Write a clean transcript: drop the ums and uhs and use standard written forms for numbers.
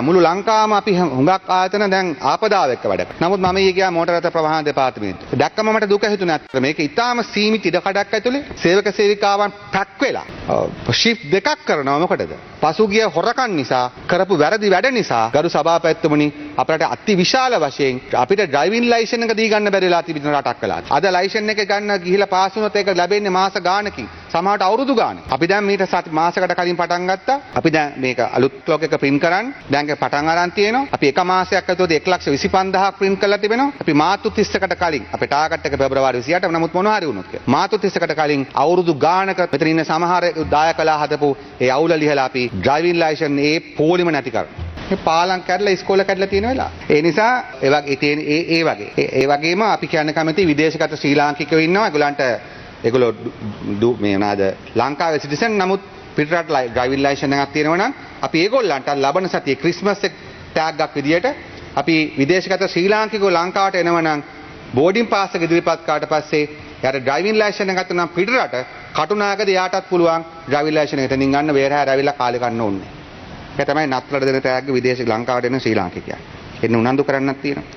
මුළු ලංකාවම අපි හුඟක් ආයතන දැන් ආපදාව එක්ක වැඩ කරනවා. නමුත් මම ඊයේ ගියා මෝටර රථ ප්‍රවාහන දෙපාර්තමේන්තුවට. දැක්කම මට දුක හිතුණා. මේක ඉතාම සීමිත ඉඩකඩක් ඇතුලේ සේවක සේවිකාවන් පැක් වෙලා ෂිෆ්ට් දෙකක් කරනවා මොකටද? පසුගිය හොරකම් නිසා කරපු වැරදි වැඩ නිසා ගරු සභාපතිතුමනි අපිට අති විශාල වශයෙන් අපිට ඩ්‍රයිවිං ලයිසන් එක දී ගන්න බැරි වෙලා තිබෙන රටක් කළා. අද ලයිසන් එක ගන්න ගිහිලා පාස් වුණොත් ඒක ලැබෙන්නේ මාස ගාණකින්. සමහරට අවුරුදු ගාණක්. අපි දැන් මීට මාසයකට කලින් පටන් ගත්තා. අපි දැන් මේක අලුත් ක්ලොක් එක print කරන්න. දැන් ඒක පටන් අරන් තියෙනවා. අපි එක මාසයක් ඇතුළත 1,25,000ක් print කරලා තිබෙනවා. අපි මාර්තු 30කට කලින් අපේ ටාගට් එක පෙබරවාරි 28 නමුත් මොනවා හරි වුණොත් මාර්තු 30කට කලින් අවුරුදු ගාණක මෙතන ඉන්න සමහර දායකලා හදපු ඒ අවුල ලිහලා අපි ඩ්‍රයිවිං ලයිසන් ඒ පොලිම නැති කරනවා. මේ පාලම් කැඩලා ඉස්කෝල කැඩලා තියෙන වෙලාව. ඒ නිසා ඒ වගේම අපි කියන්න කැමති විදේශගත ශ්‍රී ලාංකිකයෝ ඉන්නවා. ඒගොල්ලෝ මේ මොනවාද ලංකාවේ සිටිසන් නමුත් පිටරට ඩ්‍රයිවිං ලයිසන් එකක් තියෙනවා නම් අපි ඒගොල්ලන්ට ලබන සතියේ ක්‍රිස්මස් ටැග්ගක් විදියට අපි විදේශගත ශ්‍රී ලාංකිකයෝ ලංකාවට එනවා නම් බෝඩින් පාස් එක ඉදිරිපත් කරාට පස්සේ යාට ඩ්‍රයිවිං ලයිසන් එකක් ගන්න නම් පිටරට කටුනායකද යාටත් පුළුවන් ඩ්‍රයිවිං ලයිසන් එක එතනින් ගන්න වේරහැර ඇවිල්ලා කාලේ ගන්න ඕනේ. ඒක තමයි නත්ලට දෙන ටැග් විදේශ ලංකාවට එන ශ්‍රී ලාංකිකයන්. එන්න උනන්දු කරන්නත් තියෙනවා.